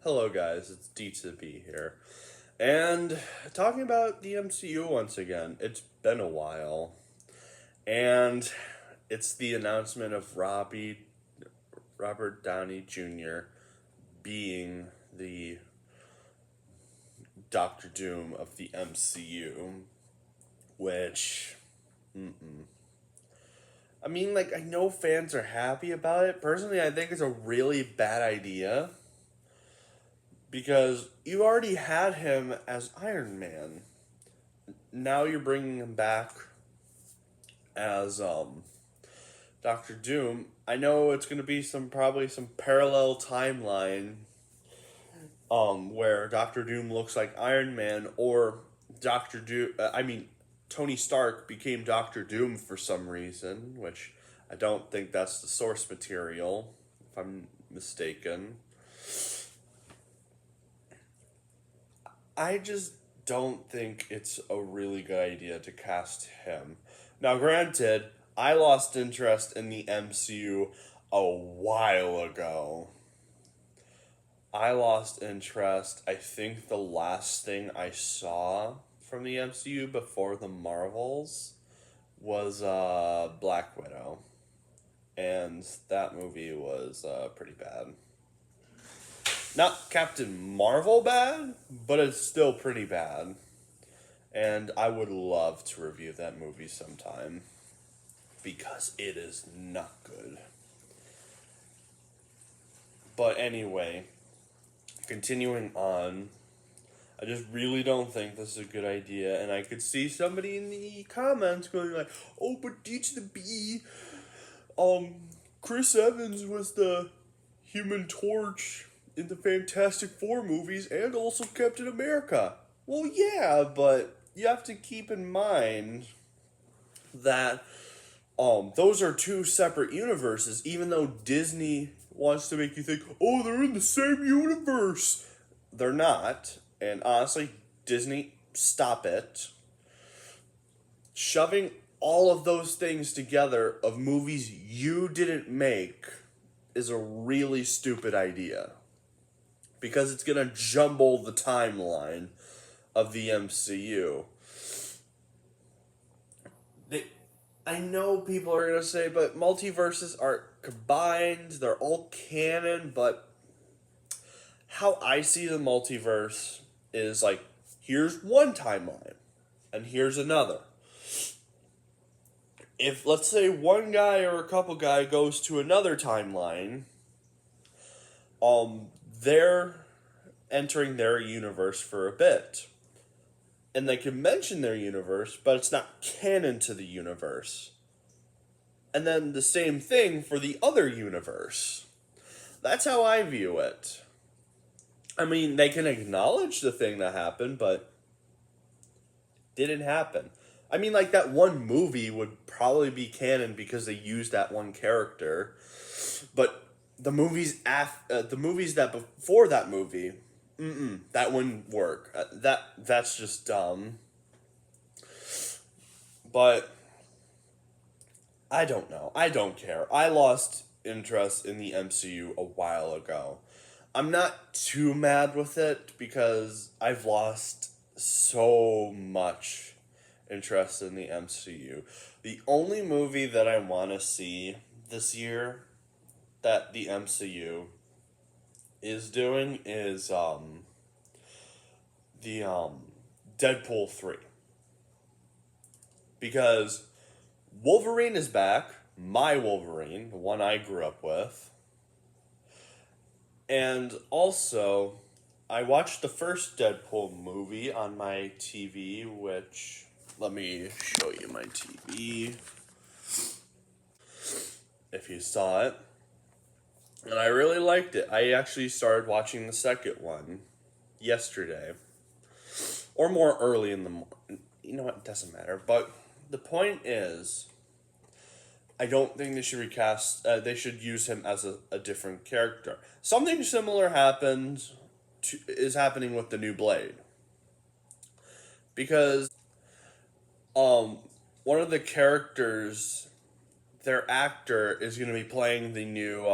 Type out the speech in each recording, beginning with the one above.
Hello, guys. It's D to the B here. And talking about the MCU once again. It's been a while. And it's the announcement of Robert Downey Jr. being the Doctor Doom of the MCU. Which. I mean, I know fans are happy about it. Personally, I think it's a really bad idea. Because you already had him as Iron Man. Now you're bringing him back as Doctor Doom. I know it's going to be probably some parallel timeline where Doctor Doom looks like Iron Man, or Doctor Doom Tony Stark became Doctor Doom for some reason, which I don't think that's the source material if I'm mistaken. I just don't think it's a really good idea to cast him. Now, granted, I lost interest in the MCU a while ago. I lost interest. I think the last thing I saw from the MCU before the Marvels was Black Widow. And that movie was pretty bad. Not Captain Marvel bad, but it's still pretty bad. And I would love to review that movie sometime because it is not good. But anyway, continuing on, I just really don't think this is a good idea. And I could see somebody in the comments going like, "Oh, but D to the B, Chris Evans was the Human Torch in the Fantastic Four movies and also Captain America." Well, yeah, but you have to keep in mind that those are two separate universes, even though Disney wants to make you think, oh, they're in the same universe. They're not. And honestly, Disney, stop it. Shoving all of those things together of movies you didn't make is a really stupid idea. Because it's going to jumble the timeline of the MCU. I know people are going to say, but multiverses are combined, they're all canon, but how I see the multiverse is like, here's one timeline, and here's another. If, let's say, one guy or a couple guy goes to another timeline, they're entering their universe for a bit. And they can mention their universe, but it's not canon to the universe. And then the same thing for the other universe. That's how I view it. I mean, they can acknowledge the thing that happened, but it didn't happen. I mean, like, that one movie would probably be canon because they used that one character. But the movies that before that movie, that wouldn't work. That's just dumb. But I don't know. I don't care. I lost interest in the MCU a while ago. I'm not too mad with it because I've lost so much interest in the MCU. The only movie that I want to see this year that the MCU is doing is the Deadpool 3. Because Wolverine is back, my Wolverine, the one I grew up with. And also, I watched the first Deadpool movie on my TV, which, let me show you my TV, if you saw it. And I really liked it. I actually started watching the second one yesterday. Or more early in the morning. You know what? It doesn't matter. But the point is, I don't think they should recast. They should use him as a different character. Something similar is happening with the new Blade. Because one of the characters, their actor, is going to be playing the new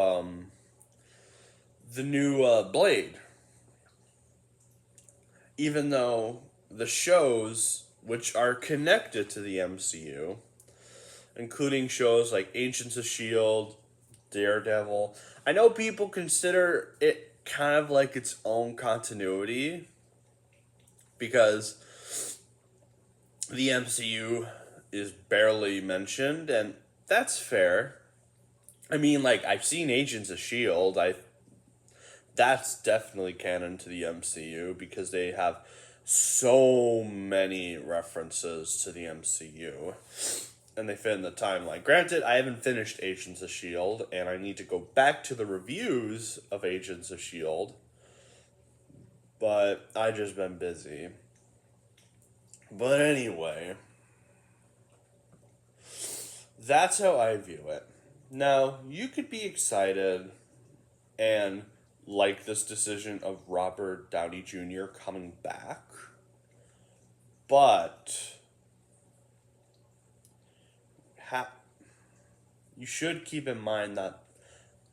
Blade. even though the shows which are connected to the MCU, including shows like Agents of S.H.I.E.L.D., Daredevil, I know people consider it kind of like its own continuity because the MCU is barely mentioned, and that's fair. I mean, like, I've seen Agents of S.H.I.E.L.D. That's definitely canon to the MCU because they have so many references to the MCU and they fit in the timeline. Granted, I haven't finished Agents of S.H.I.E.L.D. and I need to go back to the reviews of Agents of S.H.I.E.L.D., but I just been busy. But anyway, that's how I view it. Now, you could be excited and like this decision of Robert Downey Jr. coming back, but you should keep in mind that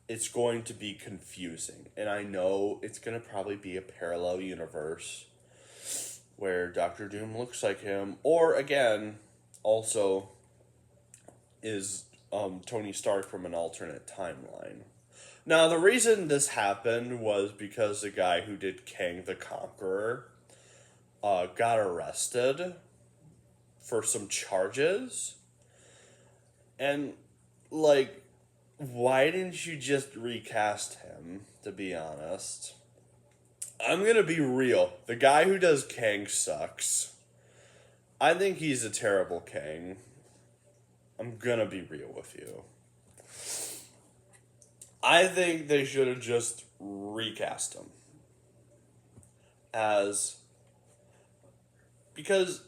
it's going to be confusing. And I know it's going to probably be a parallel universe where Doctor Doom looks like him, or again, also is Tony Stark from an alternate timeline. Now, the reason this happened was because the guy who did Kang the Conqueror got arrested for some charges. And, like, why didn't you just recast him, to be honest? I'm gonna be real. The guy who does Kang sucks. I think he's a terrible Kang. I'm gonna be real with you. I think they should have just recast him. Because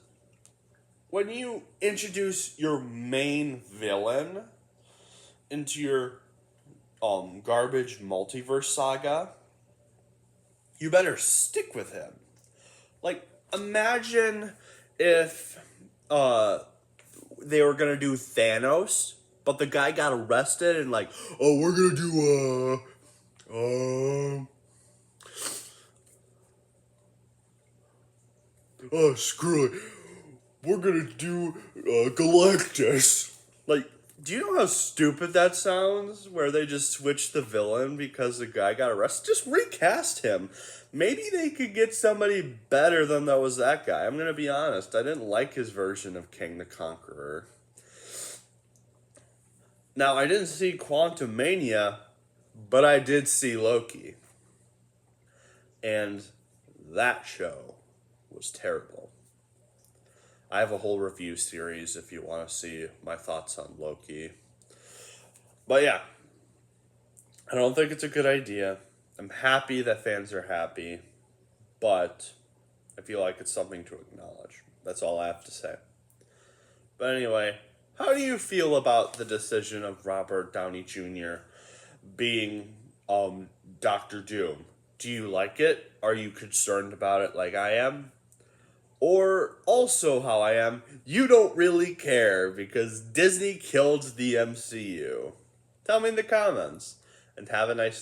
when you introduce your main villain into your garbage multiverse saga, you better stick with him. Like, imagine if they were gonna do Thanos, but the guy got arrested and like, oh, we're gonna do oh, screw it, we're gonna do Galactus. Like, do you know how stupid that sounds? Where they just switched the villain because the guy got arrested? Just recast him. Maybe they could get somebody better than that guy. I'm gonna be honest. I didn't like his version of King the Conqueror. Now, I didn't see Quantumania, but I did see Loki. And that show was terrible. I have a whole review series if you want to see my thoughts on Loki. But yeah, I don't think it's a good idea. I'm happy that fans are happy, but I feel like it's something to acknowledge. That's all I have to say. But anyway, how do you feel about the decision of Robert Downey Jr. being Doctor Doom? Do you like it? Are you concerned about it like I am? Or also how I am, you don't really care because Disney killed the MCU. Tell me in the comments, and have a nice day.